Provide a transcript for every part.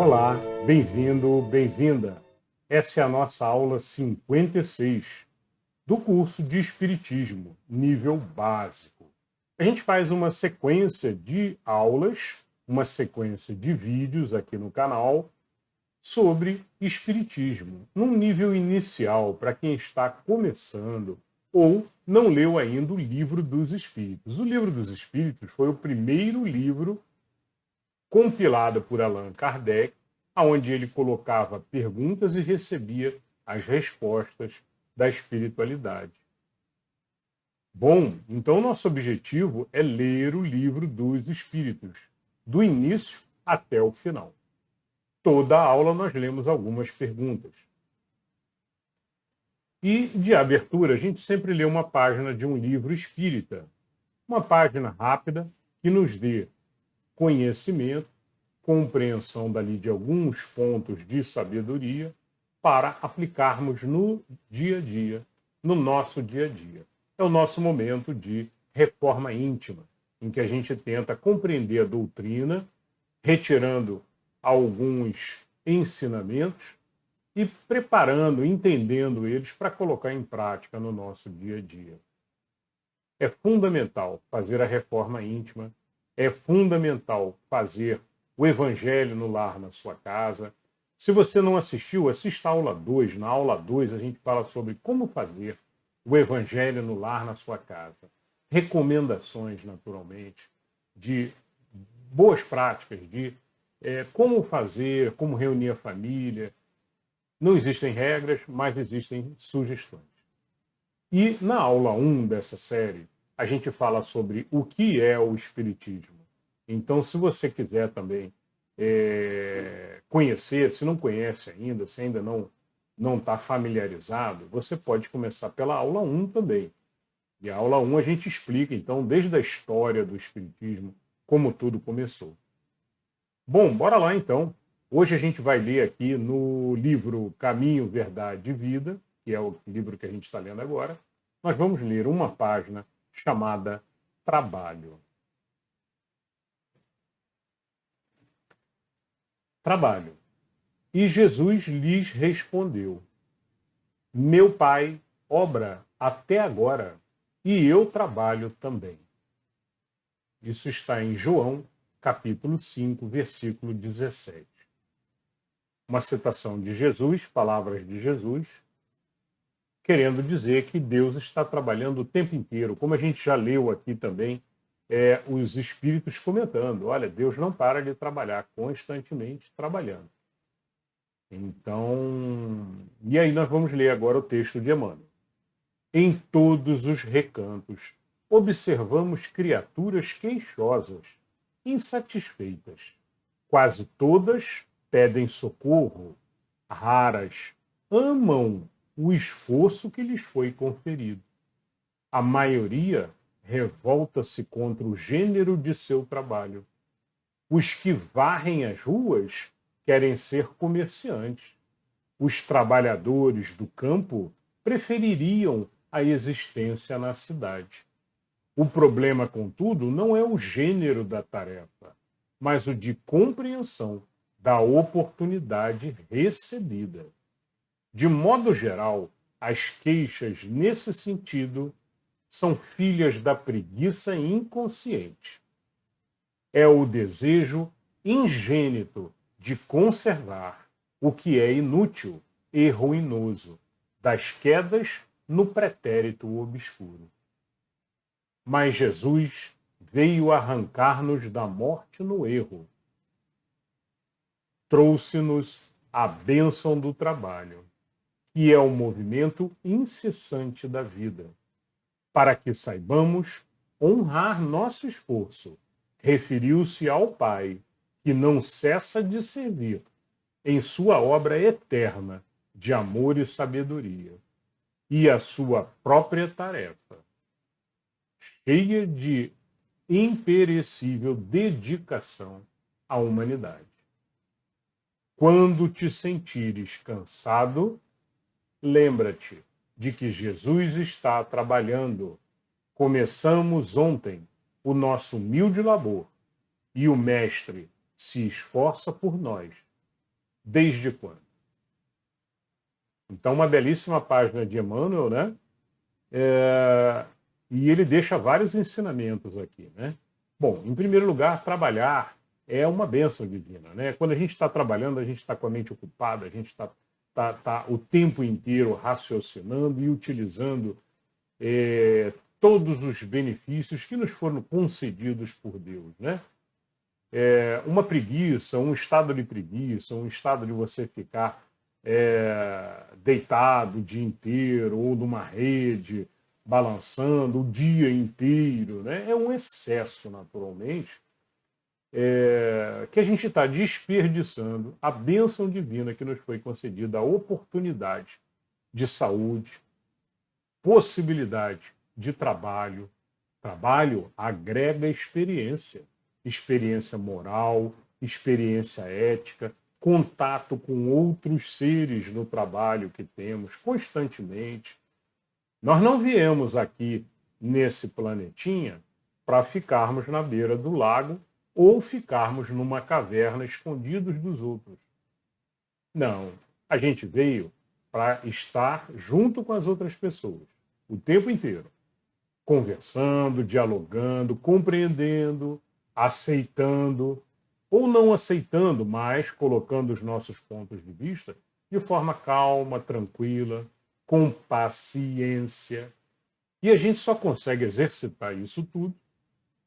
Olá, bem-vindo, bem-vinda. Essa é a nossa aula 56 do curso de Espiritismo, nível básico. A gente faz uma sequência de aulas, uma sequência de vídeos aqui no canal sobre Espiritismo, num nível inicial, para quem está começando ou não leu ainda o Livro dos Espíritos. O Livro dos Espíritos foi o primeiro livro compilado por Allan Kardec, onde ele colocava perguntas e recebia as respostas da espiritualidade. Bom, então nosso objetivo é ler o Livro dos Espíritos, do início até o final. Toda a aula nós lemos algumas perguntas. E, de abertura, a gente sempre lê uma página de um livro espírita. Uma página rápida que nos dê conhecimento, compreensão dali de alguns pontos de sabedoria para aplicarmos no dia a dia, no nosso dia a dia. É o nosso momento de reforma íntima, em que a gente tenta compreender a doutrina, retirando alguns ensinamentos e preparando, entendendo eles para colocar em prática no nosso dia a dia. É fundamental fazer a reforma íntima, é fundamental fazer o Evangelho no lar na sua casa. Se você não assistiu, assista a aula 2. Na aula 2 a gente fala sobre como fazer o Evangelho no lar na sua casa. Recomendações, naturalmente, de boas práticas, de como fazer, como reunir a família. Não existem regras, mas existem sugestões. E na aula 1 dessa série, a gente fala sobre o que é o Espiritismo. Então, se você quiser também conhecer, se não conhece ainda, se ainda não está familiarizado, você pode começar pela aula 1 também. E a aula 1 a gente explica, então, desde a história do Espiritismo, como tudo começou. Bom, bora lá então. Hoje a gente vai ler aqui no livro Caminho, Verdade e Vida, que é o livro que a gente está lendo agora. Nós vamos ler uma página chamada Trabalho. Trabalho. E Jesus lhes respondeu: Meu Pai obra até agora, e eu trabalho também. Isso está em João, capítulo 5, versículo 17. Uma citação de Jesus, palavras de Jesus, querendo dizer que Deus está trabalhando o tempo inteiro. Como a gente já leu aqui também, os espíritos comentando, olha, Deus não para de trabalhar, constantemente trabalhando. Então, e aí nós vamos ler agora o texto de Emmanuel. Em todos os recantos, observamos criaturas queixosas, insatisfeitas. Quase todas pedem socorro, raras amam o esforço que lhes foi conferido. A maioria revolta-se contra o gênero de seu trabalho. Os que varrem as ruas querem ser comerciantes. Os trabalhadores do campo prefeririam a existência na cidade. O problema, contudo, não é o gênero da tarefa, mas o de compreensão da oportunidade recebida. De modo geral, as queixas nesse sentido são filhas da preguiça inconsciente. É o desejo ingênito de conservar o que é inútil e ruinoso, das quedas no pretérito obscuro. Mas Jesus veio arrancar-nos da morte no erro. Trouxe-nos a bênção do trabalho, que é o movimento incessante da vida, para que saibamos honrar nosso esforço. Referiu-se ao Pai, que não cessa de servir em sua obra eterna de amor e sabedoria, e a sua própria tarefa, cheia de imperecível dedicação à humanidade. Quando te sentires cansado, lembra-te de que Jesus está trabalhando. Começamos ontem o nosso humilde labor e o Mestre se esforça por nós, Desde quando? Então, uma belíssima página de Emmanuel, né? E ele deixa vários ensinamentos aqui, né? Bom, em primeiro lugar, trabalhar é uma bênção divina, né? Quando a gente está trabalhando, a gente está com a mente ocupada, a gente está o tempo inteiro raciocinando e utilizando todos os benefícios que nos foram concedidos por Deus, né? Uma preguiça, um estado de preguiça, um estado de você ficar deitado o dia inteiro ou numa rede, balançando o dia inteiro, né? É um excesso, naturalmente, que a gente está desperdiçando a bênção divina que nos foi concedida, a oportunidade de saúde, possibilidade de trabalho. Trabalho agrega experiência, experiência moral, experiência ética, contato com outros seres no trabalho que temos constantemente. Nós não viemos aqui nesse planetinha para ficarmos na beira do lago ou ficarmos numa caverna escondidos dos outros. Não, a gente veio para estar junto com as outras pessoas o tempo inteiro, conversando, dialogando, compreendendo, aceitando ou não aceitando, mas colocando os nossos pontos de vista de forma calma, tranquila, com paciência. E a gente só consegue exercitar isso tudo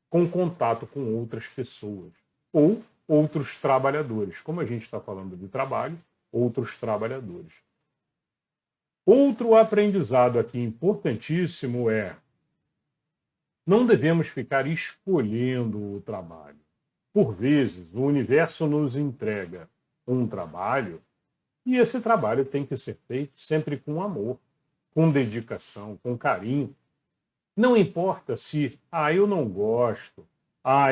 com contato com outras pessoas ou outros trabalhadores. Como a gente está falando de trabalho, outros trabalhadores. Outro aprendizado aqui importantíssimo é: não devemos ficar escolhendo o trabalho. Por vezes, o universo nos entrega um trabalho e esse trabalho tem que ser feito sempre com amor, com dedicação, com carinho. Não importa se, eu não gosto,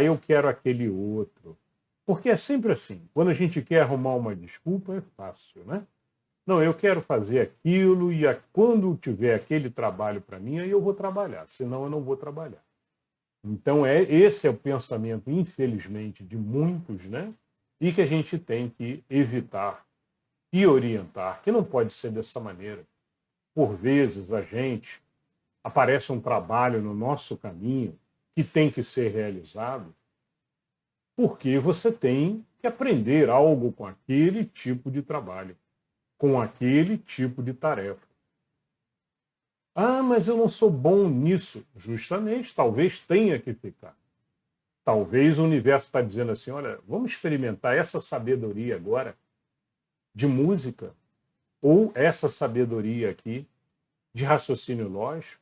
eu quero aquele outro. Porque é sempre assim. Quando a gente quer arrumar uma desculpa, é fácil, né? Não, eu quero fazer aquilo e quando tiver aquele trabalho para mim, aí eu vou trabalhar, senão eu não vou trabalhar. Então, esse é o pensamento, infelizmente, de muitos, né? E que a gente tem que evitar e orientar, que não pode ser dessa maneira. Por vezes, aparece um trabalho no nosso caminho que tem que ser realizado porque você tem que aprender algo com aquele tipo de trabalho, com aquele tipo de tarefa. Mas eu não sou bom nisso. Justamente, talvez tenha que ficar. Talvez o universo está dizendo assim, olha, vamos experimentar essa sabedoria agora de música, ou essa sabedoria aqui de raciocínio lógico,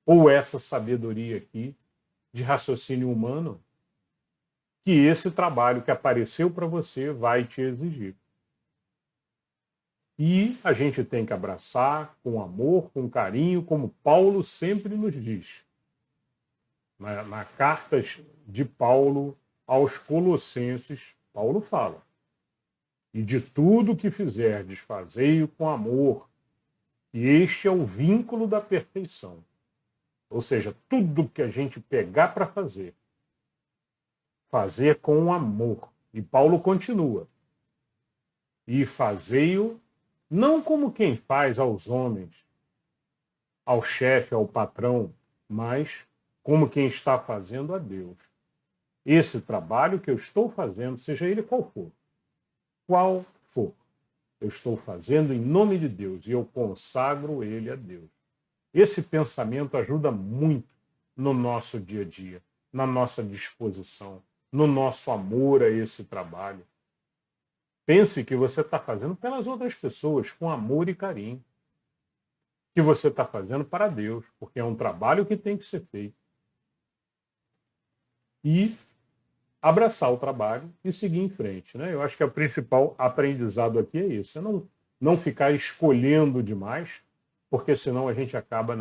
ou essa sabedoria aqui de raciocínio humano, que esse trabalho que apareceu para você vai te exigir. E a gente tem que abraçar com amor, com carinho, como Paulo sempre nos diz. Na carta de Paulo aos Colossenses, Paulo fala: e de tudo que fizerdes, fazei-o com amor, e este é o vínculo da perfeição. Ou seja, tudo que a gente pegar para fazer com amor. E Paulo continua: e fazei-o não como quem faz aos homens, ao chefe, ao patrão, mas como quem está fazendo a Deus. Esse trabalho que eu estou fazendo, seja ele qual for, eu estou fazendo em nome de Deus e eu consagro ele a Deus. Esse pensamento ajuda muito no nosso dia a dia, na nossa disposição, no nosso amor a esse trabalho. Pense que você está fazendo pelas outras pessoas, com amor e carinho. Que você está fazendo para Deus, porque é um trabalho que tem que ser feito. E abraçar o trabalho e seguir em frente, né? Eu acho que o principal aprendizado aqui é esse: é não ficar escolhendo demais, porque senão a gente acaba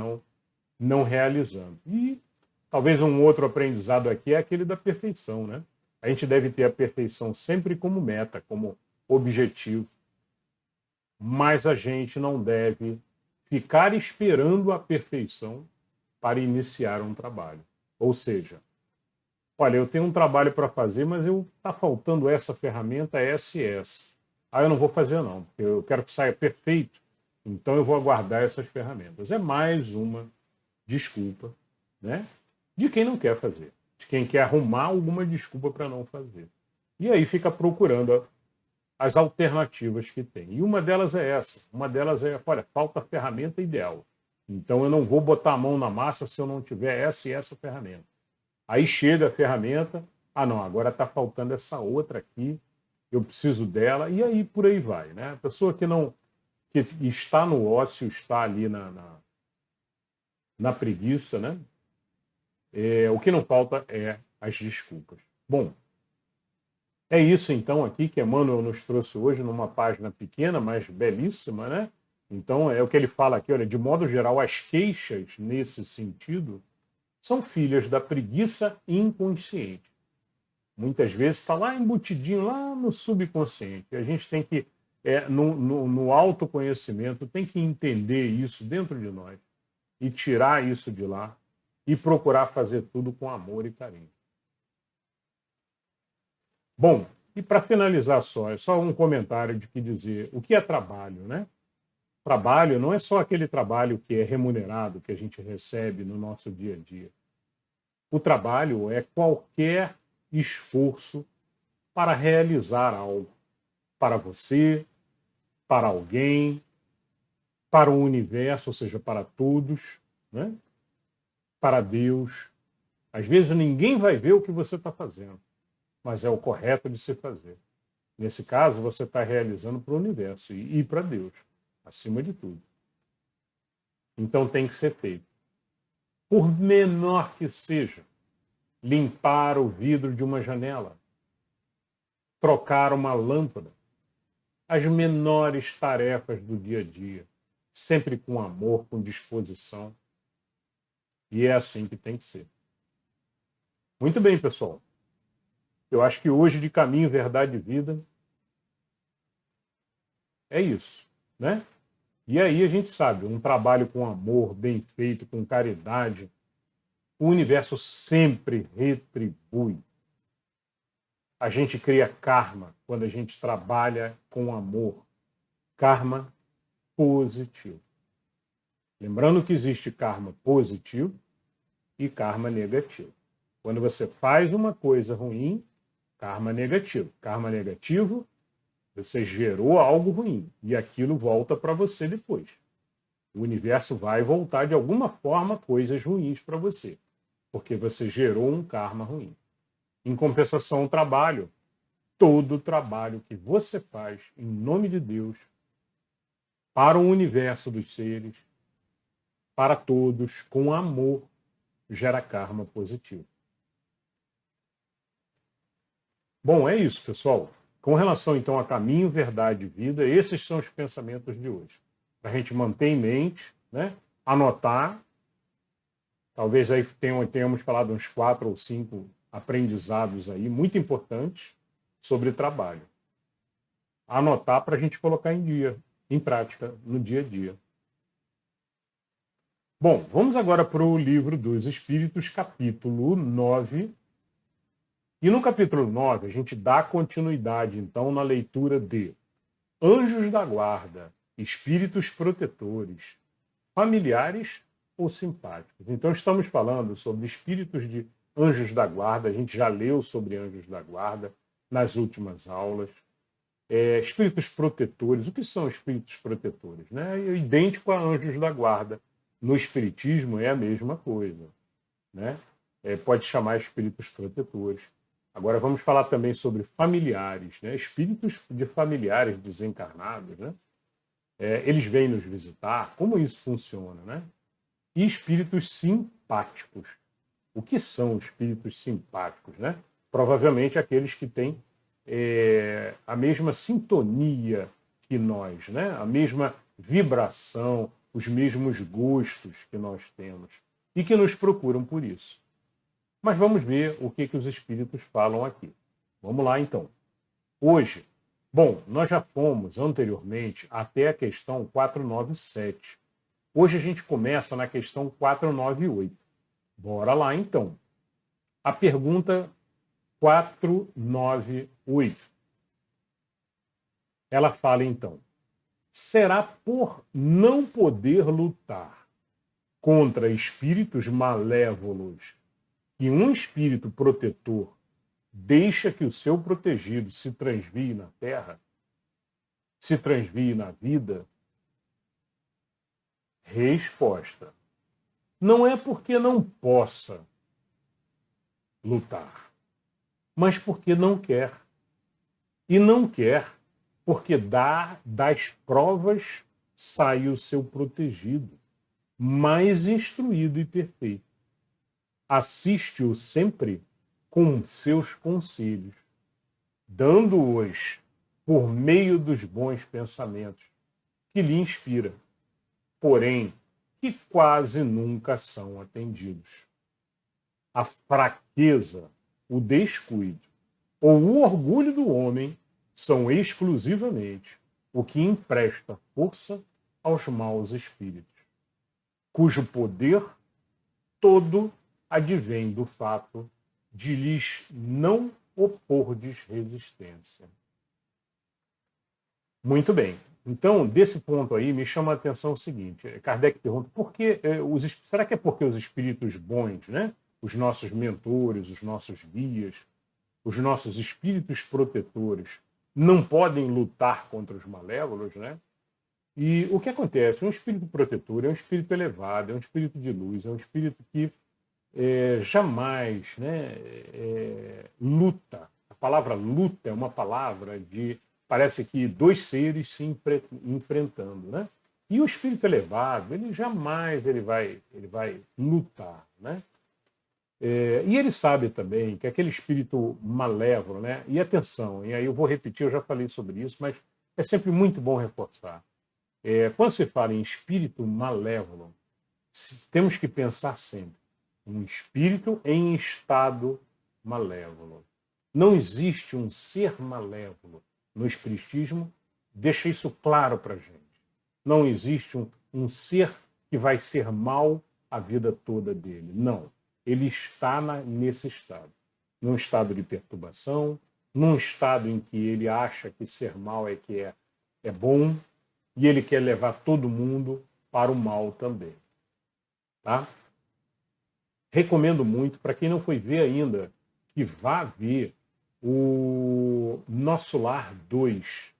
não realizando. E talvez um outro aprendizado aqui é aquele da perfeição, né? A gente deve ter a perfeição sempre como meta, como objetivo, mas a gente não deve ficar esperando a perfeição para iniciar um trabalho. Ou seja, olha, eu tenho um trabalho para fazer, mas está faltando essa ferramenta, essa e essa. Ah, eu não vou fazer não, porque eu quero que saia perfeito, então eu vou aguardar essas ferramentas. É mais uma desculpa, né, de quem não quer fazer, de quem quer arrumar alguma desculpa para não fazer. E aí fica procurando as alternativas que tem. E uma delas é essa. Uma delas é, olha, falta a ferramenta ideal. Então eu não vou botar a mão na massa se eu não tiver essa e essa ferramenta. Aí chega a ferramenta, ah não, agora está faltando essa outra aqui, eu preciso dela, e aí por aí vai. Né? A pessoa que está no ócio, está ali na preguiça, né? O que não falta é as desculpas. Bom, é isso então aqui que Emmanuel nos trouxe hoje numa página pequena, mas belíssima, né? Então é o que ele fala aqui, olha, de modo geral, as queixas nesse sentido são filhas da preguiça inconsciente. Muitas vezes está lá embutidinho, lá no subconsciente. A gente tem que, no autoconhecimento, tem que entender isso dentro de nós e tirar isso de lá e procurar fazer tudo com amor e carinho. Bom, e para finalizar é só um comentário de que dizer o que é trabalho, né? Trabalho não é só aquele trabalho que é remunerado, que a gente recebe no nosso dia a dia. O trabalho é qualquer esforço para realizar algo para você, para alguém, para o universo, ou seja, para todos, né? Para Deus. Às vezes ninguém vai ver o que você está fazendo, mas é o correto de se fazer. Nesse caso, você está realizando para o universo e para Deus, acima de tudo. Então tem que ser feito. Por menor que seja, limpar o vidro de uma janela, trocar uma lâmpada, as menores tarefas do dia a dia, sempre com amor, com disposição. E é assim que tem que ser. Muito bem, pessoal. Eu acho que hoje, de Caminho, Verdade e Vida, é isso, né? E aí a gente sabe, um trabalho com amor, bem feito, com caridade, o universo sempre retribui. A gente cria karma quando a gente trabalha com amor. Karma positivo. Lembrando que existe karma positivo e karma negativo. Quando você faz uma coisa ruim, karma negativo. Karma negativo, você gerou algo ruim e aquilo volta para você depois. O universo vai voltar de alguma forma coisas ruins para você, porque você gerou um karma ruim. Em compensação, o trabalho, todo trabalho que você faz em nome de Deus, para o universo dos seres, para todos, com amor, gera karma positivo. Bom, é isso, pessoal. Com relação, então, a caminho, verdade e vida, esses são os pensamentos de hoje. Para a gente manter em mente, né? Anotar. Talvez aí tenhamos falado uns 4 ou 5 aprendizados aí, muito importantes, sobre trabalho. Anotar para a gente colocar em prática, no dia a dia. Bom, vamos agora para o Livro dos Espíritos, capítulo 9. E no capítulo 9, a gente dá continuidade, então, na leitura de anjos da guarda, espíritos protetores, familiares ou simpáticos. Então, estamos falando sobre espíritos de anjos da guarda, a gente já leu sobre anjos da guarda nas últimas aulas. Espíritos protetores, o que são espíritos protetores? Né? É idêntico a anjos da guarda. No espiritismo é a mesma coisa. Né? Pode chamar espíritos protetores. Agora vamos falar também sobre familiares, né? Espíritos de familiares desencarnados, né? Eles vêm nos visitar, como isso funciona, né? E espíritos simpáticos. O que são espíritos simpáticos, né? Provavelmente aqueles que têm a mesma sintonia que nós, né? A mesma vibração, os mesmos gostos que nós temos e que nos procuram por isso. Mas vamos ver o que os espíritos falam aqui. Vamos lá, então. Hoje, bom, nós já fomos anteriormente até a questão 497. Hoje a gente começa na questão 498. Bora lá, então. A pergunta 498. Ela fala então: será por não poder lutar contra espíritos malévolos que um espírito protetor deixa que o seu protegido se transvie na Terra, se transvie na vida? Resposta: não é porque não possa lutar, mas porque não quer. E não quer porque das provas sai o seu protegido, mais instruído e perfeito. Assiste-o sempre com seus conselhos, dando-os por meio dos bons pensamentos que lhe inspira, porém que quase nunca são atendidos. A fraqueza, o descuido ou o orgulho do homem são exclusivamente o que empresta força aos maus espíritos, cujo poder todo advém do fato de lhes não opordes resistência. Muito bem. Então, desse ponto aí, me chama a atenção o seguinte. Kardec pergunta, será que é porque os espíritos bons, né? Os nossos mentores, os nossos guias, os nossos espíritos protetores, não podem lutar contra os malévolos, né? E o que acontece? Um espírito protetor é um espírito elevado, é um espírito de luz, é um espírito que jamais, né, luta. A palavra luta é uma palavra de, parece que dois seres se enfrentando, né? E o espírito elevado, ele jamais ele vai lutar, né? E ele sabe também que aquele espírito malévolo, né? E atenção, e aí eu vou repetir, eu já falei sobre isso, mas é sempre muito bom reforçar. Quando se fala em espírito malévolo, temos que pensar sempre um espírito em estado malévolo. Não existe um ser malévolo no espiritismo, deixa isso claro para a gente. Não existe um ser que vai ser mal a vida toda dele. Não. Ele está nesse estado. Num estado de perturbação, num estado em que ele acha que ser mal é bom, e ele quer levar todo mundo para o mal também. Tá? Recomendo muito, para quem não foi ver ainda, que vá ver o Nosso Lar 2.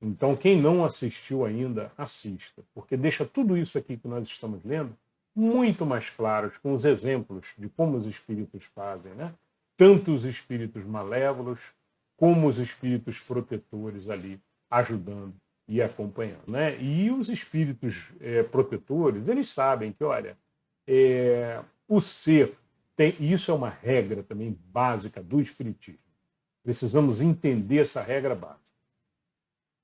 Então, quem não assistiu ainda, assista, porque deixa tudo isso aqui que nós estamos lendo muito mais claros, com os exemplos de como os espíritos fazem, né? Tanto os espíritos malévolos, como os espíritos protetores ali, ajudando e acompanhando, né? E os espíritos protetores, eles sabem que, olha, o ser tem, e isso é uma regra também básica do espiritismo. Precisamos entender essa regra básica.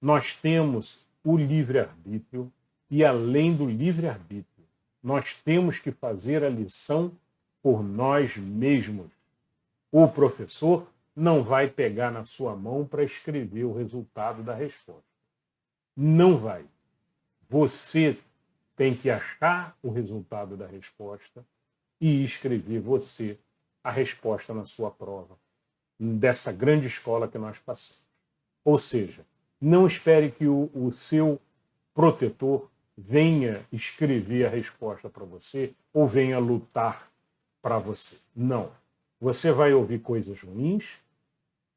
Nós temos o livre-arbítrio e, além do livre-arbítrio, nós temos que fazer a lição por nós mesmos. O professor não vai pegar na sua mão para escrever o resultado da resposta. Não vai. Você tem que achar o resultado da resposta e escrever você a resposta na sua prova, dessa grande escola que nós passamos. Ou seja, não espere que o seu protetor venha escrever a resposta para você ou venha lutar para você. Não. Você vai ouvir coisas ruins,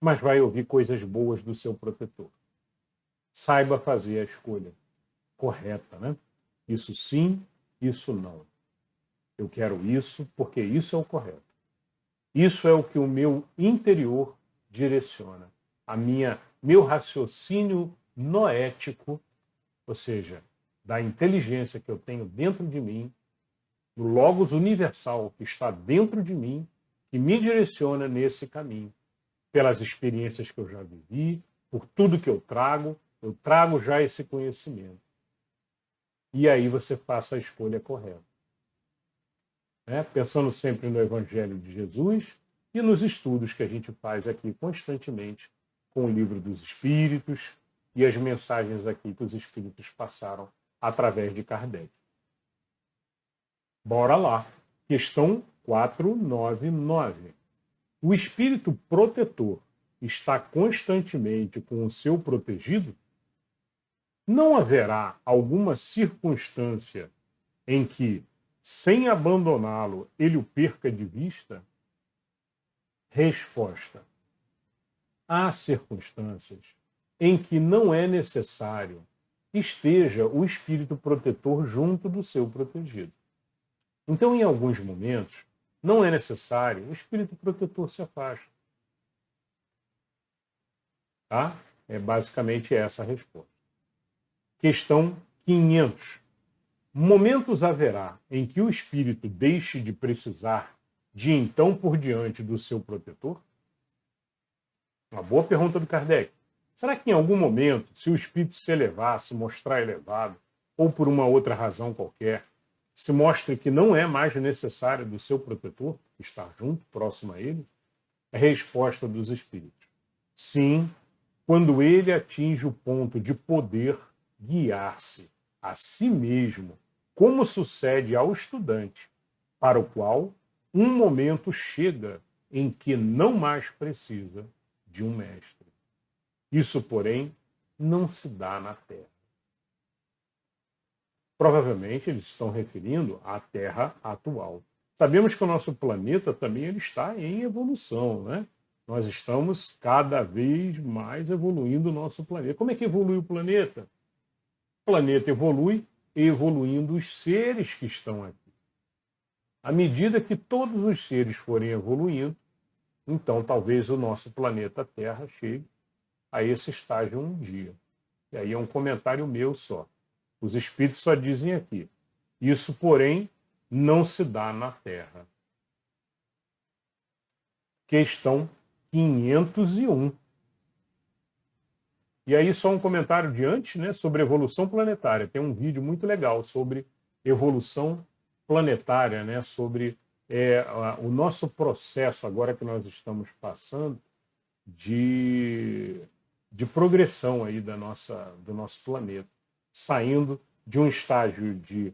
mas vai ouvir coisas boas do seu protetor. Saiba fazer a escolha correta, né? Isso sim, isso não. Eu quero isso porque isso é o correto. Isso é o que o meu interior direciona. Meu raciocínio noético, ou seja, da inteligência que eu tenho dentro de mim, do logos universal que está dentro de mim, que me direciona nesse caminho, pelas experiências que eu já vivi, por tudo que eu trago já esse conhecimento. E aí você faça a escolha correta. Pensando sempre no Evangelho de Jesus e nos estudos que a gente faz aqui constantemente com o Livro dos Espíritos e as mensagens aqui que os Espíritos passaram através de Kardec. Bora lá. Questão 499. O espírito protetor está constantemente com o seu protegido, não haverá alguma circunstância em que, sem abandoná-lo, ele o perca de vista? Resposta: há circunstâncias em que não é necessário esteja o espírito protetor junto do seu protegido. Então, em alguns momentos, não é necessário, o espírito protetor se afasta. Tá? É basicamente essa a resposta. Questão 500. Momentos haverá em que o espírito deixe de precisar de então por diante do seu protetor? Uma boa pergunta do Kardec. Será que em algum momento, se o espírito se elevar, se mostrar elevado, ou por uma outra razão qualquer, se mostre que não é mais necessário do seu protetor estar junto, próximo a ele? A resposta dos espíritos: sim, quando ele atinge o ponto de poder guiar-se a si mesmo, como sucede ao estudante, para o qual um momento chega em que não mais precisa de um mestre. Isso, porém, não se dá na Terra. Provavelmente eles estão referindo à Terra atual. Sabemos que o nosso planeta também ele está em evolução, né? Nós estamos cada vez mais evoluindo o nosso planeta. Como é que evolui o planeta? O planeta evolui evoluindo os seres que estão aqui. À medida que todos os seres forem evoluindo, então talvez o nosso planeta Terra chegue a esse estágio um dia. E aí é um comentário meu só. Os espíritos só dizem aqui: isso, porém, não se dá na Terra. Questão 501. E aí só um comentário de antes, né, sobre evolução planetária. Tem um vídeo muito legal sobre evolução planetária, né, sobre o nosso processo agora que nós estamos passando de progressão aí do nosso planeta, saindo de um estágio de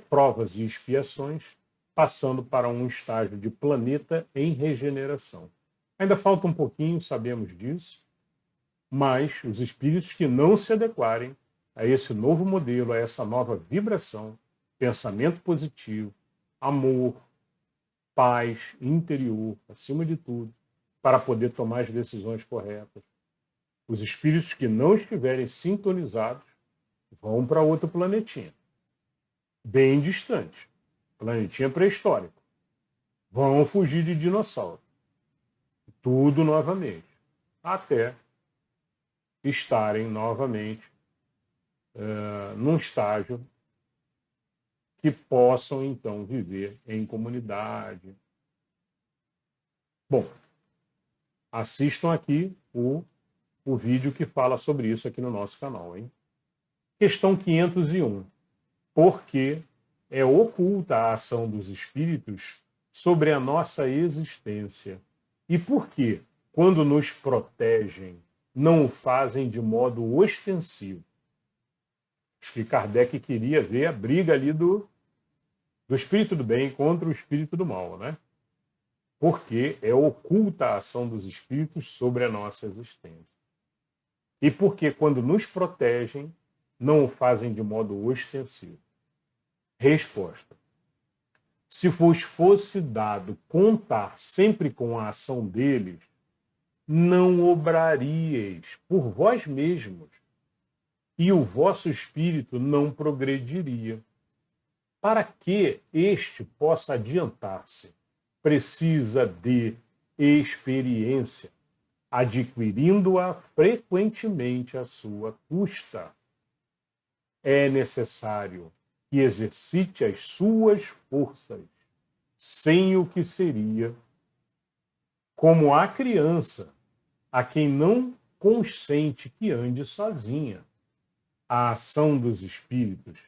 provas e expiações, passando para um estágio de planeta em regeneração. Ainda falta um pouquinho, sabemos disso, mas os espíritos que não se adequarem a esse novo modelo, a essa nova vibração, pensamento positivo, amor, paz interior, acima de tudo, para poder tomar as decisões corretas. Os espíritos que não estiverem sintonizados vão para outro planetinha, bem distante, planetinha pré-histórico. Vão fugir de dinossauro. Tudo novamente, até estarem novamente num estágio que possam, então, viver em comunidade. Bom, assistam aqui o vídeo que fala sobre isso aqui no nosso canal, hein? Questão 501. Por que é oculta a ação dos espíritos sobre a nossa existência? E por que, quando nos protegem, não o fazem de modo ostensivo? Acho que Kardec queria ver a briga ali do espírito do bem contra o espírito do mal, né? Porque é oculta a ação dos espíritos sobre a nossa existência. E porque, quando nos protegem, não o fazem de modo ostensivo? Resposta: se vos fosse dado contar sempre com a ação deles, não obraríeis por vós mesmos, e o vosso espírito não progrediria. Para que este possa adiantar-se, precisa de experiência, adquirindo-a frequentemente à sua custa. É necessário que exercite as suas forças, sem o que seria como a criança, a quem não consente que ande sozinha. A ação dos espíritos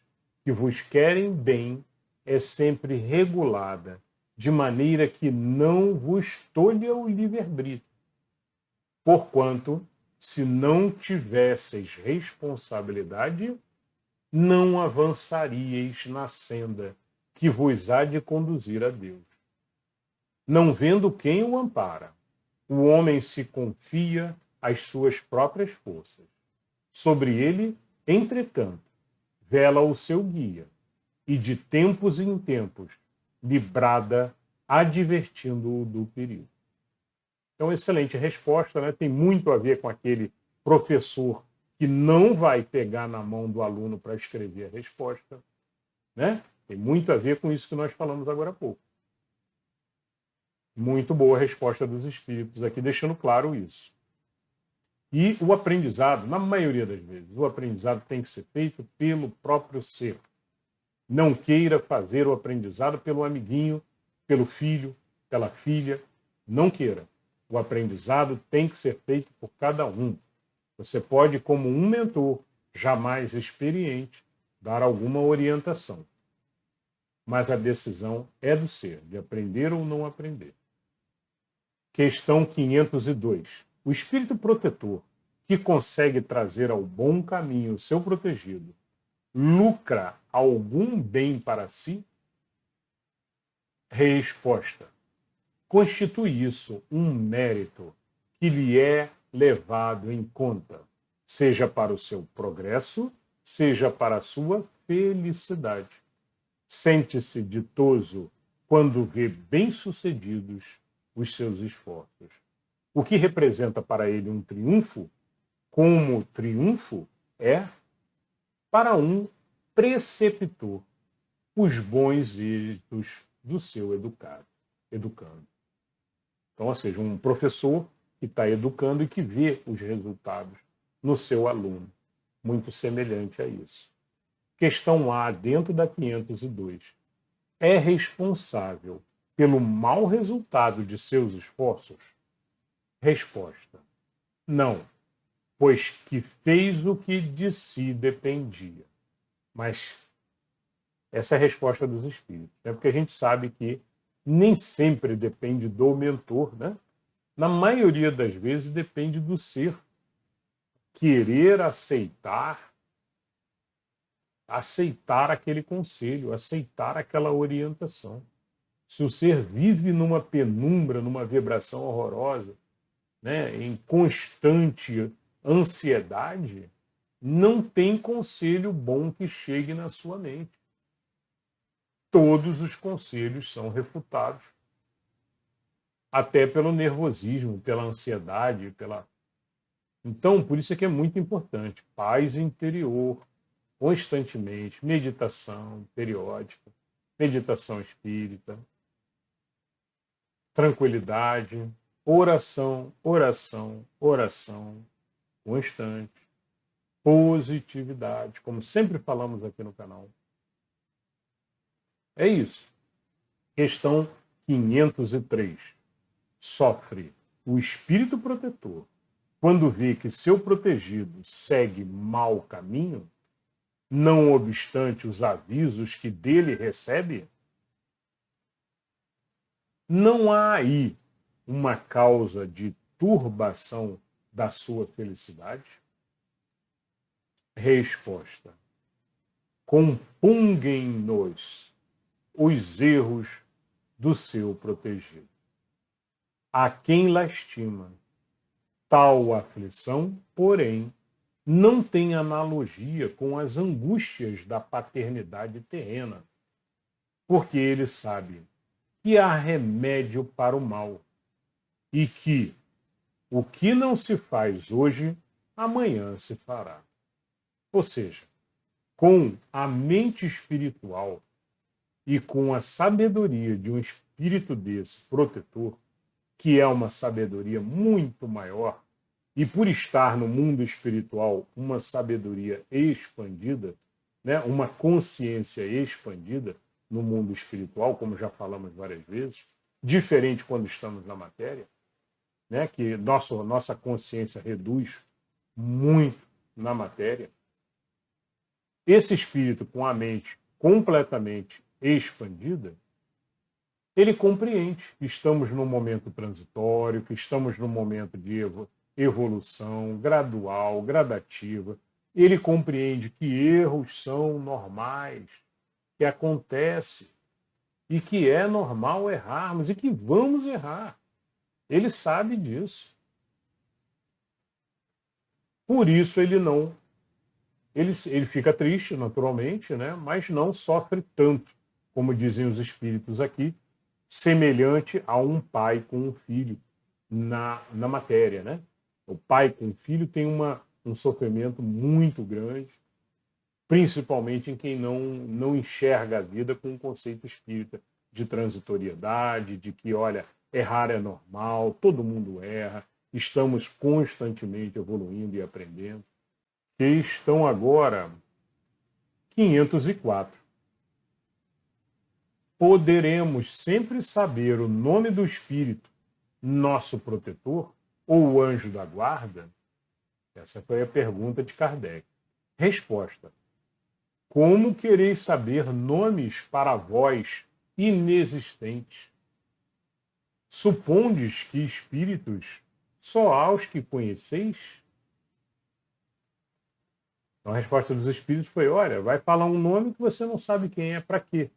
que vos querem bem é sempre regulada, de maneira que não vos tolha o livre-arbítrio. Porquanto, se não tivesseis responsabilidade, não avançaríeis na senda que vos há de conduzir a Deus. Não vendo quem o ampara, o homem se confia às suas próprias forças. Sobre ele, entretanto, vela o seu guia, e de tempos em tempos lhe brada, advertindo-o do perigo. Então, excelente resposta, né? Tem muito a ver com aquele professor que não vai pegar na mão do aluno para escrever a resposta, né? Tem muito a ver com isso que nós falamos agora há pouco. Muito boa a resposta dos espíritos aqui, deixando claro isso. E o aprendizado, na maioria das vezes, o aprendizado tem que ser feito pelo próprio ser. Não queira fazer o aprendizado pelo amiguinho, pelo filho, pela filha. Não queira. O aprendizado tem que ser feito por cada um. Você pode, como um mentor, jamais experiente, dar alguma orientação. Mas a decisão é do ser, de aprender ou não aprender. Questão 502. O espírito protetor, que consegue trazer ao bom caminho o seu protegido, lucra algum bem para si? Resposta. Constitui isso um mérito que lhe é levado em conta, seja para o seu progresso, seja para a sua felicidade. Sente-se ditoso quando vê bem-sucedidos os seus esforços. O que representa para ele um triunfo, como triunfo é, para um preceptor, os bons êxitos do seu educando. Então, ou seja, um professor que está educando e que vê os resultados no seu aluno. Muito semelhante a isso. Questão A, dentro da 502. É responsável pelo mau resultado de seus esforços? Resposta. Não, pois que fez o que de si dependia. Mas essa é a resposta dos espíritos, né? Porque a gente sabe que nem sempre depende do mentor, né? Na maioria das vezes depende do ser querer aceitar aquele conselho, aceitar aquela orientação. Se o ser vive numa penumbra, numa vibração horrorosa, né, em constante ansiedade, não tem conselho bom que chegue na sua mente. Todos os conselhos são refutados, até pelo nervosismo, pela ansiedade, Então, por isso é que é muito importante. Paz interior, constantemente, meditação periódica, meditação espírita, tranquilidade, oração, oração, oração constante, positividade, como sempre falamos aqui no canal. É isso. Questão 503. Sofre o espírito protetor quando vê que seu protegido segue mau caminho, não obstante os avisos que dele recebe? Não há aí uma causa de turbação da sua felicidade? Resposta. Compunguem-nos os erros do seu protegido. A quem lastima tal aflição, porém, não tem analogia com as angústias da paternidade terrena, porque ele sabe que há remédio para o mal e que o que não se faz hoje, amanhã se fará. Ou seja, com a mente espiritual e com a sabedoria de um espírito desse protetor, que é uma sabedoria muito maior, e por estar no mundo espiritual uma sabedoria expandida, né, uma consciência expandida no mundo espiritual, como já falamos várias vezes, diferente quando estamos na matéria, né, que nossa consciência reduz muito na matéria. Esse espírito com a mente completamente expandida, ele compreende que estamos num momento transitório, que estamos num momento de evolução gradual, gradativa. Ele compreende que erros são normais, que acontece e que é normal errarmos e que vamos errar. Ele sabe disso. Por isso ele fica triste, naturalmente, né? Mas não sofre tanto, como dizem os espíritos aqui, semelhante a um pai com um filho na matéria, né? O pai com o filho tem um sofrimento muito grande, principalmente em quem não enxerga a vida com um conceito espírita de transitoriedade, de que, olha, errar é normal, todo mundo erra, estamos constantemente evoluindo e aprendendo. Estão agora 504. Poderemos sempre saber o nome do espírito, nosso protetor, ou o anjo da guarda? Essa foi a pergunta de Kardec. Resposta: como quereis saber nomes para vós inexistentes? Supondes que espíritos só há os que conheceis? Então a resposta dos espíritos foi: olha, vai falar um nome que você não sabe quem é, para quê?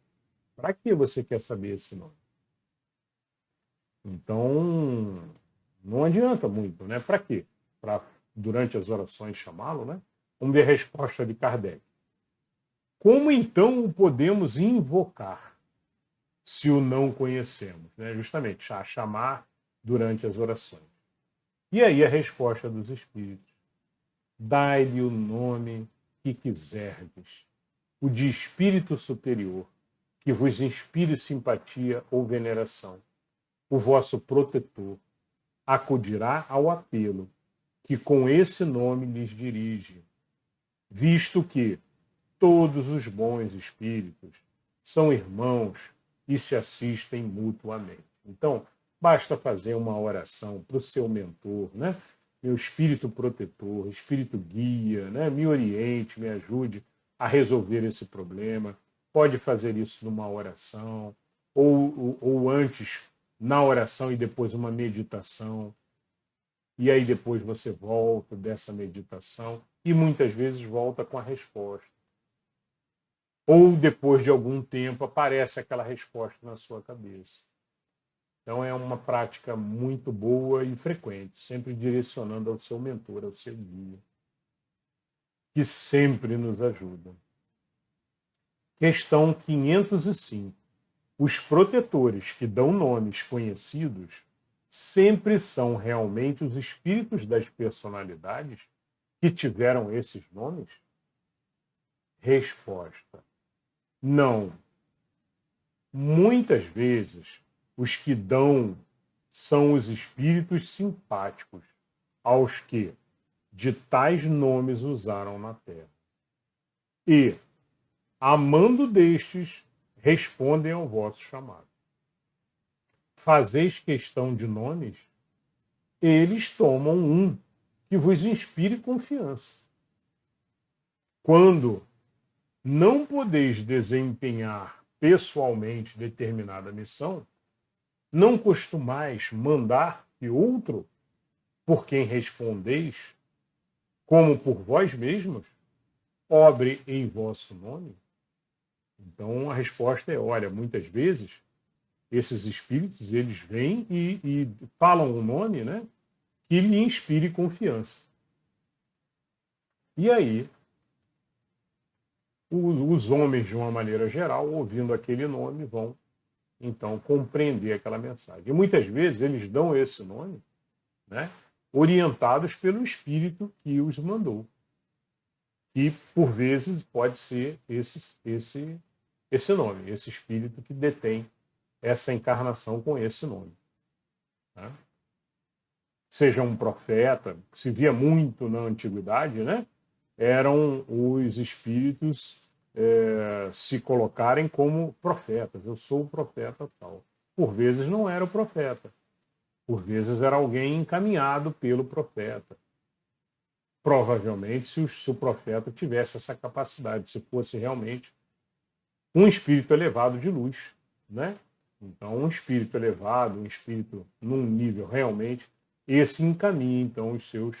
Para que você quer saber esse nome? Então, não adianta muito, né? Para quê? Para, durante as orações, chamá-lo, né? Vamos ver a resposta de Kardec. Como então o podemos invocar se o não conhecemos? Né? Justamente, chamar durante as orações. E aí a resposta dos espíritos: dai-lhe o nome que quiserdes, o de espírito superior, que vos inspire simpatia ou veneração. O vosso protetor acudirá ao apelo que com esse nome lhes dirige, visto que todos os bons espíritos são irmãos e se assistem mutuamente. Então, basta fazer uma oração para o seu mentor, né? Meu espírito protetor, espírito guia, né? Me oriente, me ajude a resolver esse problema. Pode fazer isso numa oração, ou antes na oração e depois uma meditação. E aí depois você volta dessa meditação e muitas vezes volta com a resposta. Ou depois de algum tempo aparece aquela resposta na sua cabeça. Então é uma prática muito boa e frequente, sempre direcionando ao seu mentor, ao seu guia, que sempre nos ajuda. Questão 505. Os protetores que dão nomes conhecidos sempre são realmente os espíritos das personalidades que tiveram esses nomes? Resposta: não. Muitas vezes, os que dão são os espíritos simpáticos, aos que de tais nomes usaram na terra. E, amando destes, respondem ao vosso chamado. Fazeis questão de nomes? Eles tomam um que vos inspire confiança. Quando não podeis desempenhar pessoalmente determinada missão, não costumais mandar que outro, por quem respondeis, como por vós mesmos, obre em vosso nome? Então a resposta é: olha, muitas vezes esses espíritos eles vêm e falam um nome, né, que lhe inspire confiança. E aí os homens, de uma maneira geral, ouvindo aquele nome, vão então compreender aquela mensagem. E muitas vezes eles dão esse nome, né, orientados pelo espírito que os mandou. E, por vezes, pode ser esse nome, esse espírito que detém essa encarnação com esse nome. Tá? Seja um profeta, que se via muito na antiguidade, né? Eram os espíritos se colocarem como profetas. Eu sou o profeta tal. Por vezes não era o profeta. Por vezes era alguém encaminhado pelo profeta. Provavelmente, se o profeta tivesse essa capacidade, se fosse realmente um espírito elevado de luz, né? Então, um espírito elevado, um espírito num nível realmente, esse encaminha, então, os seus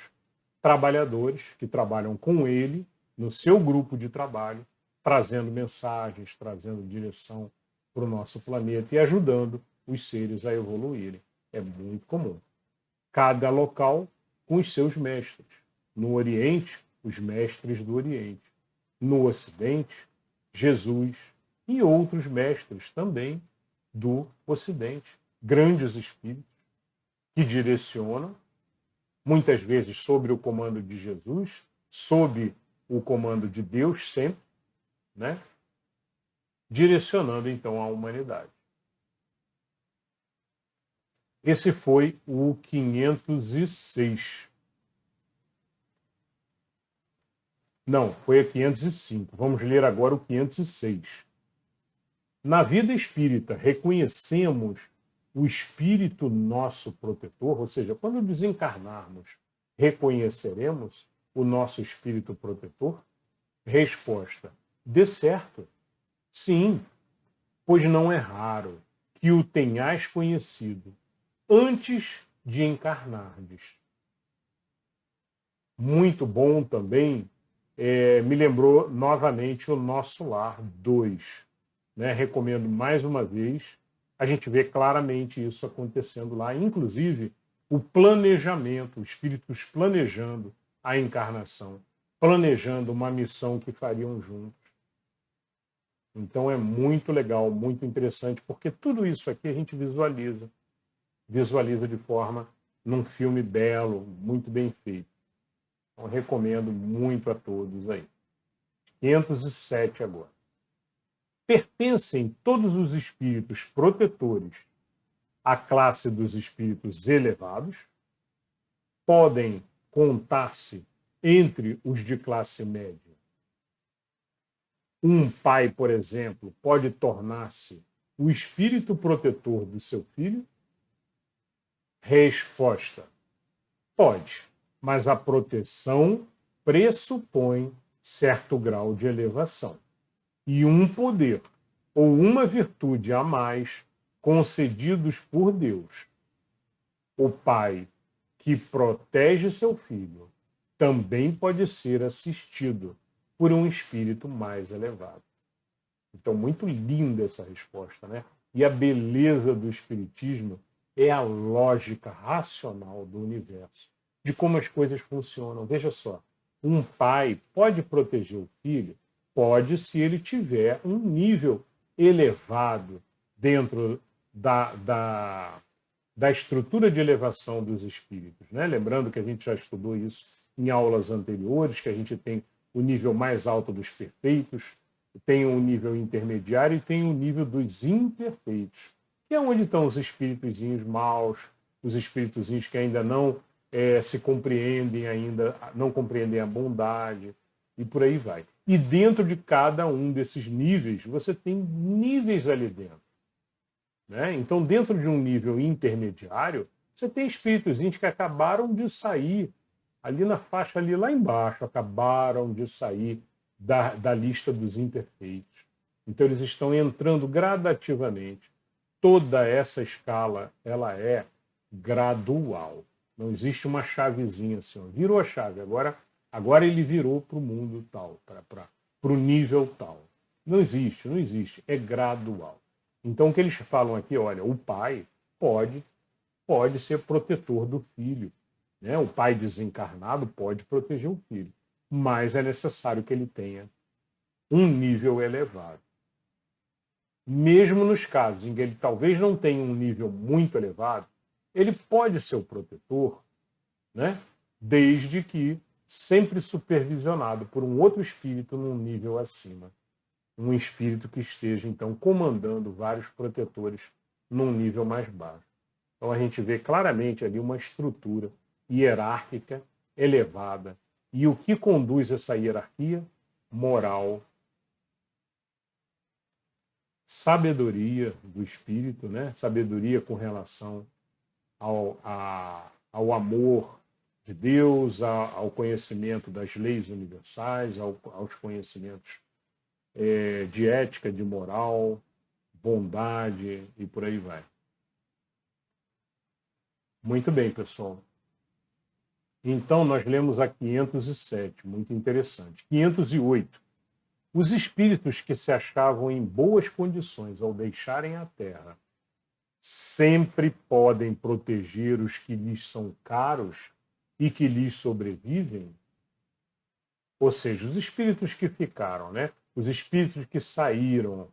trabalhadores que trabalham com ele, no seu grupo de trabalho, trazendo mensagens, trazendo direção para o nosso planeta e ajudando os seres a evoluírem. É muito comum. Cada local com os seus mestres. No Oriente, os mestres do Oriente. No Ocidente, Jesus e outros mestres também do Ocidente. Grandes espíritos que direcionam, muitas vezes sob o comando de Jesus, sob o comando de Deus sempre, né? Direcionando então a humanidade. Esse foi o 506. Não, foi a 505. Vamos ler agora o 506. Na vida espírita, reconhecemos o espírito nosso protetor, ou seja, quando desencarnarmos, reconheceremos o nosso espírito protetor? Resposta: de certo, sim, pois não é raro que o tenhais conhecido antes de encarnardes. Muito bom também, me lembrou novamente o Nosso Lar 2. Né? Recomendo mais uma vez. A gente vê claramente isso acontecendo lá, inclusive o planejamento, espíritos planejando a encarnação, planejando uma missão que fariam juntos. Então é muito legal, muito interessante, porque tudo isso aqui a gente visualiza de forma num filme belo, muito bem feito. Então recomendo muito a todos aí. 507 agora. Pertencem todos os espíritos protetores à classe dos espíritos elevados? Podem contar-se entre os de classe média? Um pai, por exemplo, pode tornar-se o espírito protetor do seu filho? Resposta: pode, mas a proteção pressupõe certo grau de elevação e um poder ou uma virtude a mais concedidos por Deus. O pai que protege seu filho também pode ser assistido por um espírito mais elevado. Então, muito linda essa resposta, né? E a beleza do espiritismo é a lógica racional do universo, de como as coisas funcionam. Veja só, um pai pode proteger o filho? Pode, se ele tiver um nível elevado dentro da estrutura de elevação dos espíritos. Né? Lembrando que a gente já estudou isso em aulas anteriores, que a gente tem o nível mais alto dos perfeitos, tem um nível intermediário e tem um nível dos imperfeitos, que é onde estão os espíritozinhos maus, os espíritozinhos que ainda não se compreendem, ainda não compreendem a bondade, e por aí vai. E dentro de cada um desses níveis, você tem níveis ali dentro. Né? Então, dentro de um nível intermediário, você tem espíritozinhos que acabaram de sair, ali na faixa, ali lá embaixo, acabaram de sair da lista dos imperfeitos. Então, eles estão entrando gradativamente. Toda essa escala, ela é gradual. Não existe uma chavezinha assim, ó. Virou a chave, agora ele virou para o mundo tal, para o nível tal. Não existe, não existe. É gradual. Então, o que eles falam aqui, olha, o pai pode ser protetor do filho. Né? O pai desencarnado pode proteger o filho, mas é necessário que ele tenha um nível elevado. Mesmo nos casos em que ele talvez não tenha um nível muito elevado, ele pode ser o protetor, né? Desde que sempre supervisionado por um outro espírito num nível acima. Um espírito que esteja, então, comandando vários protetores num nível mais baixo. Então, a gente vê claramente ali uma estrutura hierárquica elevada. E o que conduz essa hierarquia? Moral, sabedoria do espírito, né? Sabedoria com relação ao amor de Deus, ao conhecimento das leis universais, aos conhecimentos de ética, de moral, bondade e por aí vai. Muito bem, pessoal. Então, nós lemos a 507, muito interessante. 508. Os espíritos que se achavam em boas condições ao deixarem a Terra sempre podem proteger os que lhes são caros e que lhes sobrevivem? Ou seja, os espíritos que ficaram, né? Os espíritos que saíram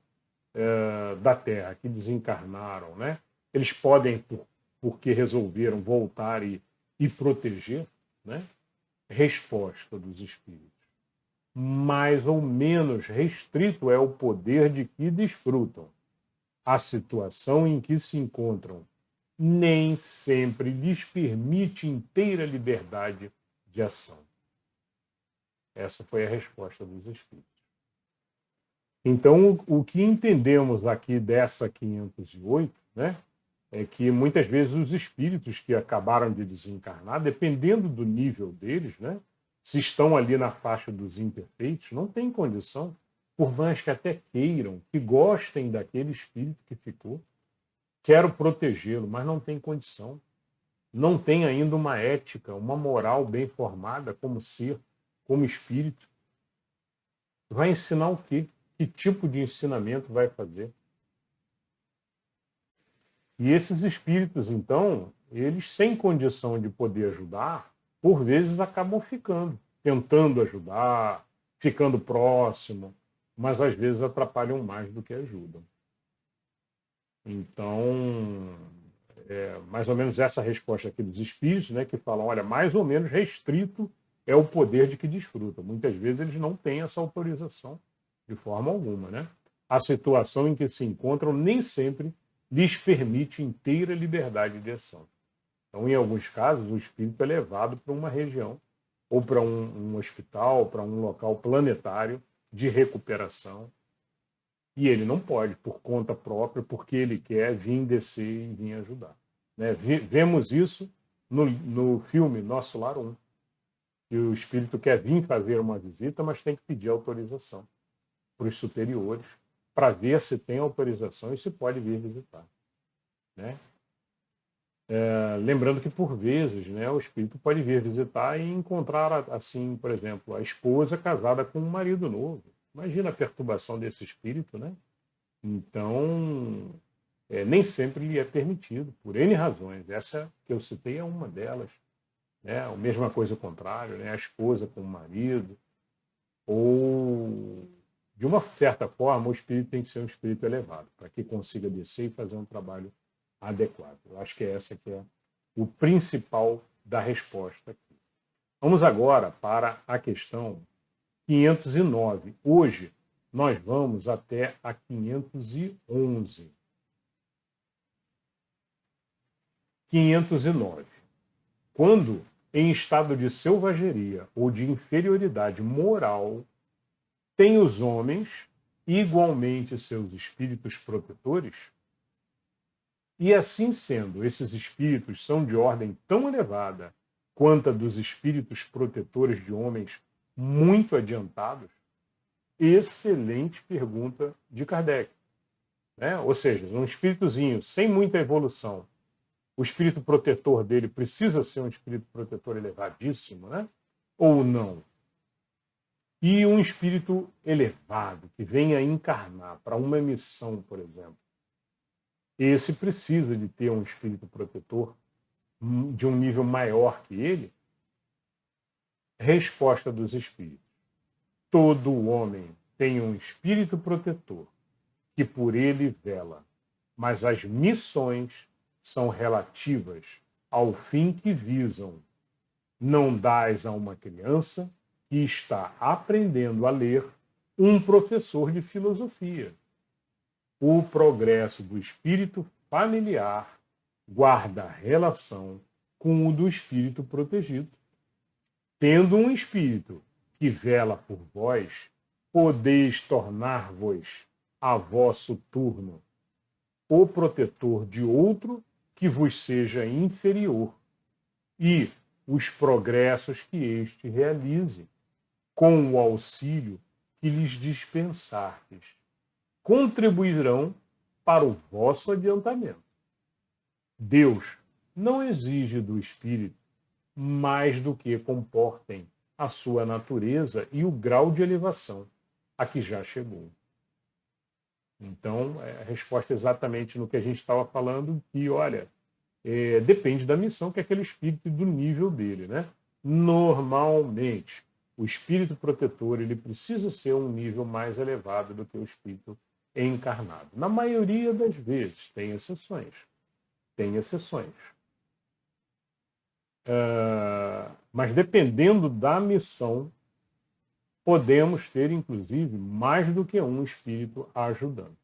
da Terra, que desencarnaram, né? Eles podem, porque resolveram voltar e proteger, né? Resposta dos espíritos. Mais ou menos restrito é o poder de que desfrutam. A situação em que se encontram nem sempre lhes permite inteira liberdade de ação. Essa foi a resposta dos espíritos. Então, o que entendemos aqui dessa 508, né, é que muitas vezes os espíritos que acabaram de desencarnar, dependendo do nível deles, né, se estão ali na faixa dos imperfeitos, não tem condição, por mais que até queiram, que gostem daquele espírito que ficou, quero protegê-lo, mas não tem condição. Não tem ainda uma ética, uma moral bem formada como ser, como espírito. Vai ensinar o quê? Que tipo de ensinamento vai fazer? E esses espíritos, então, eles sem condição de poder ajudar, por vezes acabam ficando, tentando ajudar, ficando próximo, mas às vezes atrapalham mais do que ajudam. Então, mais ou menos essa resposta aqui dos espíritos, né, que falam, olha, mais ou menos restrito é o poder de que desfrutam. Muitas vezes eles não têm essa autorização de forma alguma, né? A situação em que se encontram nem sempre lhes permite inteira liberdade de ação. Então, em alguns casos, o espírito é levado para uma região ou para um hospital, para um local planetário de recuperação, e ele não pode, por conta própria, porque ele quer vir descer e vir ajudar. Né? Vemos isso no filme Nosso Lar 1, que o espírito quer vir fazer uma visita, mas tem que pedir autorização para os superiores, para ver se tem autorização e se pode vir visitar. Né? Lembrando que, por vezes, né, o espírito pode vir visitar e encontrar, assim, por exemplo, a esposa casada com um marido novo. Imagina a perturbação desse espírito, né? Então, nem sempre lhe é permitido, por N razões. Essa que eu citei é uma delas. Né? A mesma coisa ao contrário, né? A esposa com o marido. Ou, de uma certa forma, o espírito tem que ser um espírito elevado, para que consiga descer e fazer um trabalho adequado. Eu acho que essa que é o principal da resposta aqui. Vamos agora para a questão 509. Hoje, nós vamos até a 511. 509. Quando, em estado de selvageria ou de inferioridade moral, têm os homens igualmente seus espíritos protetores? E assim sendo, esses espíritos são de ordem tão elevada quanto a dos espíritos protetores de homens muito adiantados? Excelente pergunta de Kardec. Né? Ou seja, um espíritozinho sem muita evolução, o espírito protetor dele precisa ser um espírito protetor elevadíssimo, né? Ou não? E um espírito elevado, que venha encarnar para uma missão, por exemplo, esse precisa de ter um espírito protetor de um nível maior que ele? Resposta dos espíritos. Todo homem tem um espírito protetor que por ele vela, mas as missões são relativas ao fim que visam. Não dás a uma criança que está aprendendo a ler um professor de filosofia. O progresso do espírito familiar guarda relação com o do espírito protegido. Tendo um espírito que vela por vós, podeis tornar-vos a vosso turno o protetor de outro que vos seja inferior, e os progressos que este realize, com o auxílio que lhes dispensardes, contribuirão para o vosso adiantamento. Deus não exige do espírito mais do que comportem a sua natureza e o grau de elevação a que já chegou. Então, a resposta é exatamente no que a gente estava falando, que, olha, depende da missão que aquele espírito e do nível dele, né? Normalmente, o espírito protetor ele precisa ser um nível mais elevado do que o espírito encarnado. Na maioria das vezes, tem exceções. Tem exceções. Mas dependendo da missão, podemos ter, inclusive, mais do que um espírito ajudando.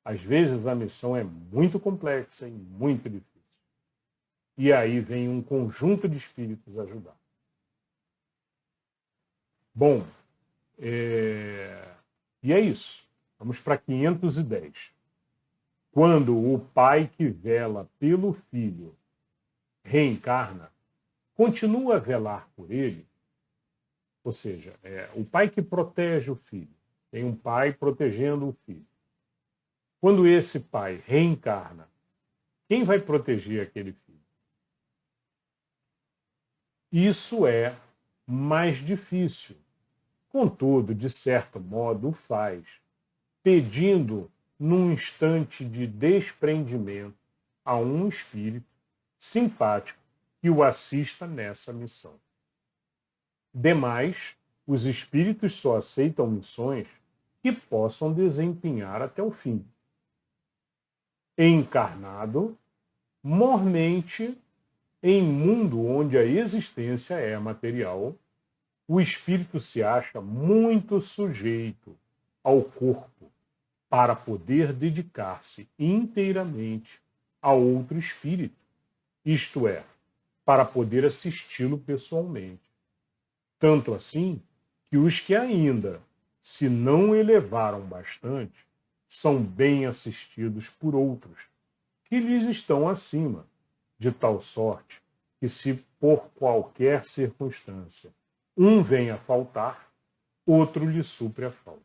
Às vezes a missão é muito complexa e muito difícil. E aí vem um conjunto de espíritos ajudar. Bom, e é isso. Vamos para 510. Quando o pai que vela pelo filho reencarna, continua a velar por ele, ou seja, o pai que protege o filho, tem um pai protegendo o filho. Quando esse pai reencarna, quem vai proteger aquele filho? Isso é mais difícil. Contudo, de certo modo, o faz, pedindo, num instante de desprendimento, a um espírito simpático que o assista nessa missão. Demais, os espíritos só aceitam missões que possam desempenhar até o fim. Encarnado, mormente, em mundo onde a existência é material, o espírito se acha muito sujeito ao corpo para poder dedicar-se inteiramente a outro espírito, isto é, para poder assisti-lo pessoalmente. Tanto assim que os que ainda se não elevaram bastante são bem assistidos por outros, que lhes estão acima, de tal sorte que, se por qualquer circunstância um vem a faltar, outro lhe supre a falta.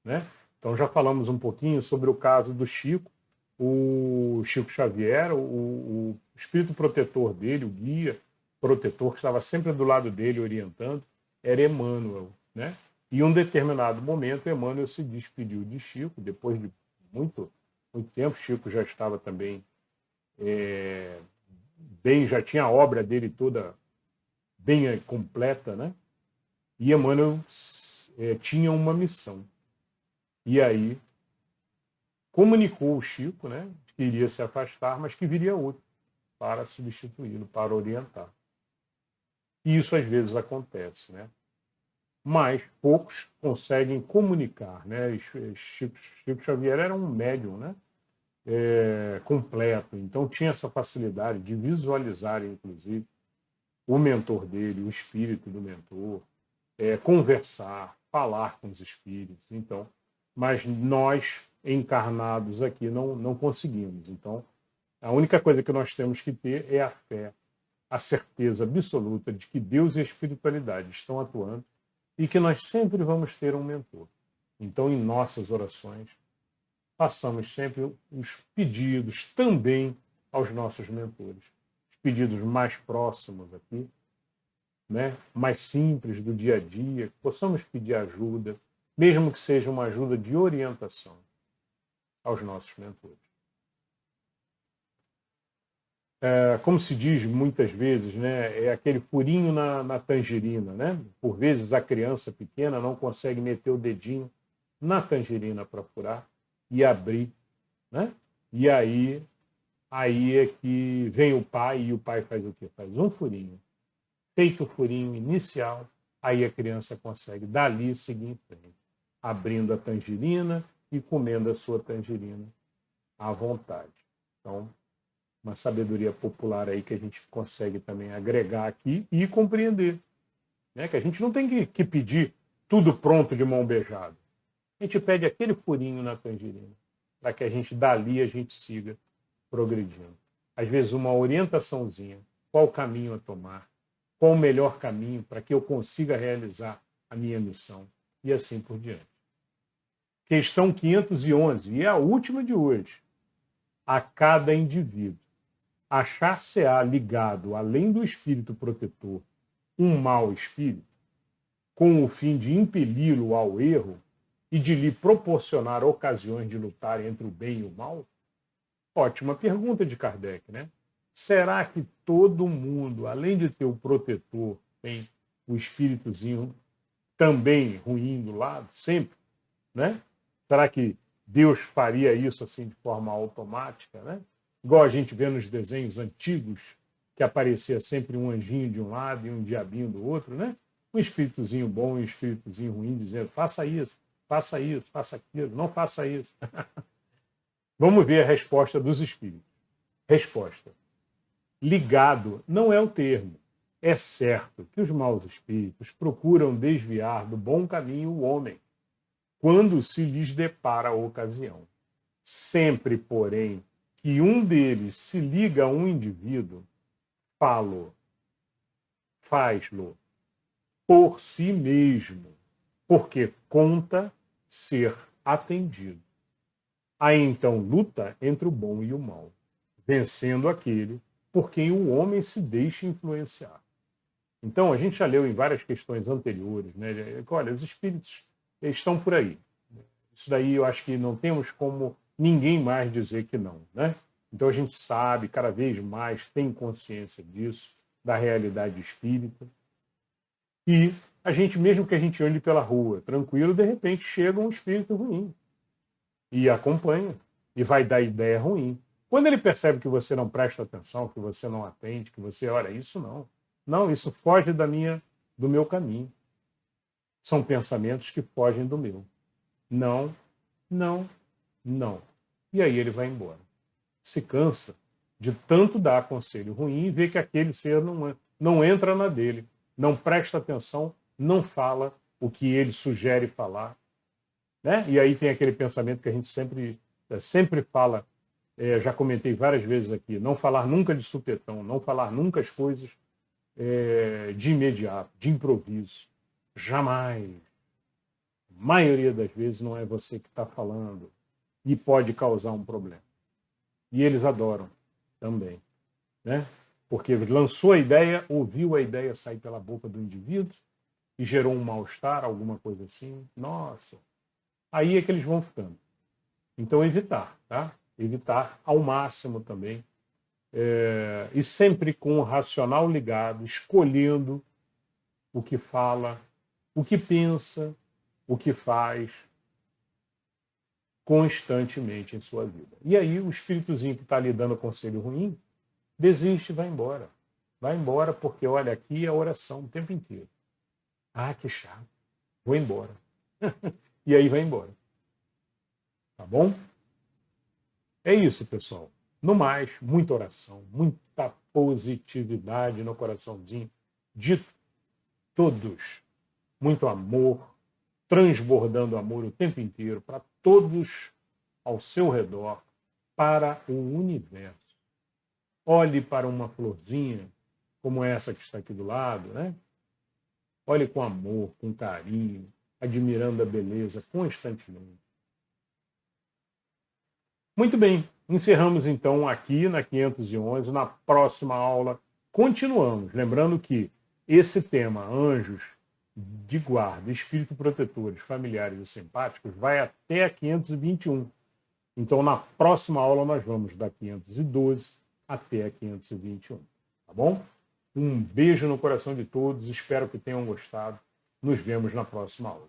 Né? Então já falamos um pouquinho sobre o caso do Chico, o Chico Xavier, o espírito protetor dele, o guia protetor que estava sempre do lado dele orientando, era Emmanuel. Né? E em um determinado momento, Emmanuel se despediu de Chico, depois de muito tempo. Chico já estava também bem, já tinha a obra dele toda bem completa, né? E Emmanuel tinha uma missão. E aí comunicou o Chico, né, que iria se afastar, mas que viria outro para substituí-lo, para orientar. E isso às vezes acontece, né? Mas poucos conseguem comunicar, né? Chico Xavier era um médium, né? Completo, então tinha essa facilidade de visualizar, inclusive, o mentor dele, o espírito do mentor, conversar, falar com os espíritos. Então, mas nós encarnados aqui não conseguimos. Então, a única coisa que nós temos que ter é a fé, a certeza absoluta de que Deus e a espiritualidade estão atuando e que nós sempre vamos ter um mentor. Então, em nossas orações, façamos sempre os pedidos também aos nossos mentores. Os pedidos mais próximos aqui, né? Mais simples do dia a dia, que possamos pedir ajuda, mesmo que seja uma ajuda de orientação aos nossos mentores. Como se diz muitas vezes, né? É aquele furinho na tangerina. Né? Por vezes a criança pequena não consegue meter o dedinho na tangerina para furar e abrir. Né? E aí é que vem o pai, e o pai faz o quê? Faz um furinho. Feito o furinho inicial, aí a criança consegue dali seguir em frente, abrindo a tangerina e comendo a sua tangerina à vontade. Então, uma sabedoria popular aí que a gente consegue também agregar aqui e compreender. Né? Que a gente não tem que pedir tudo pronto de mão beijada. A gente pede aquele furinho na tangerina, para que a gente dali a gente siga progredindo. Às vezes uma orientaçãozinha, qual caminho a tomar, qual o melhor caminho para que eu consiga realizar a minha missão e assim por diante. Questão 511, e é a última de hoje. A cada indivíduo achar-se-á ligado, além do espírito protetor, um mau espírito, com o fim de impeli-lo ao erro, e de lhe proporcionar ocasiões de lutar entre o bem e o mal? Ótima pergunta de Kardec, né? Será que todo mundo, além de ter o protetor, tem o espíritozinho também ruim do lado, sempre, né? Será que Deus faria isso assim de forma automática, né? Igual a gente vê nos desenhos antigos, que aparecia sempre um anjinho de um lado e um diabinho do outro, né? Um espíritozinho bom e um espíritozinho ruim dizendo: faça isso, faça aquilo, não faça isso. Vamos ver a resposta dos espíritos. Resposta: ligado não é o termo. É certo que os maus espíritos procuram desviar do bom caminho o homem, quando se lhes depara a ocasião. Sempre, porém, que um deles se liga a um indivíduo, faz-lo por si mesmo, porque conta ser atendido. Aí então luta entre o bom e o mal, vencendo aquele por quem o homem se deixa influenciar. Então, a gente já leu em várias questões anteriores, né? Olha, os espíritos estão por aí. Isso daí eu acho que não temos como ninguém mais dizer que não, né? Então a gente sabe, cada vez mais tem consciência disso, da realidade espírita. E a gente, mesmo que a gente ande pela rua tranquilo, de repente chega um espírito ruim e acompanha e vai dar ideia ruim. Quando ele percebe que você não presta atenção, que você não atende, que você, olha, isso não. Não, isso foge do meu caminho. São pensamentos que fogem do meu. Não, não, não. E aí ele vai embora. Se cansa de tanto dar conselho ruim e vê que aquele ser não entra na dele, não presta atenção, não fala o que ele sugere falar. Né? E aí tem aquele pensamento que a gente sempre fala, já comentei várias vezes aqui, não falar nunca de supetão, não falar nunca as coisas de imediato, de improviso. Jamais. A maioria das vezes não é você que está falando e pode causar um problema. E eles adoram também, né? Porque lançou a ideia, ouviu a ideia sair pela boca do indivíduo e gerou um mal-estar, alguma coisa assim. Nossa, aí é que eles vão ficando. Então, evitar, tá? Evitar ao máximo também. E sempre com o racional ligado, escolhendo o que fala, o que pensa, o que faz constantemente em sua vida. E aí o espíritozinho que está lhe dando conselho ruim, desiste e vai embora. Vai embora porque, olha, aqui é a oração o tempo inteiro. Ah, que chato. Vou embora. E aí vai embora. Tá bom? É isso, pessoal. No mais, muita oração, muita positividade no coraçãozinho de todos. Muito amor, transbordando amor o tempo inteiro para todos ao seu redor, para o universo. Olhe para uma florzinha, como essa que está aqui do lado, né? Olhe com amor, com carinho, admirando a beleza constantemente. Muito bem, encerramos então aqui na 511. Na próxima aula continuamos. Lembrando que esse tema, anjos de guarda, espírito protetores, familiares e simpáticos, vai até a 521. Então, na próxima aula, nós vamos da 512 até a 521. Tá bom? Um beijo no coração de todos, espero que tenham gostado. Nos vemos na próxima aula.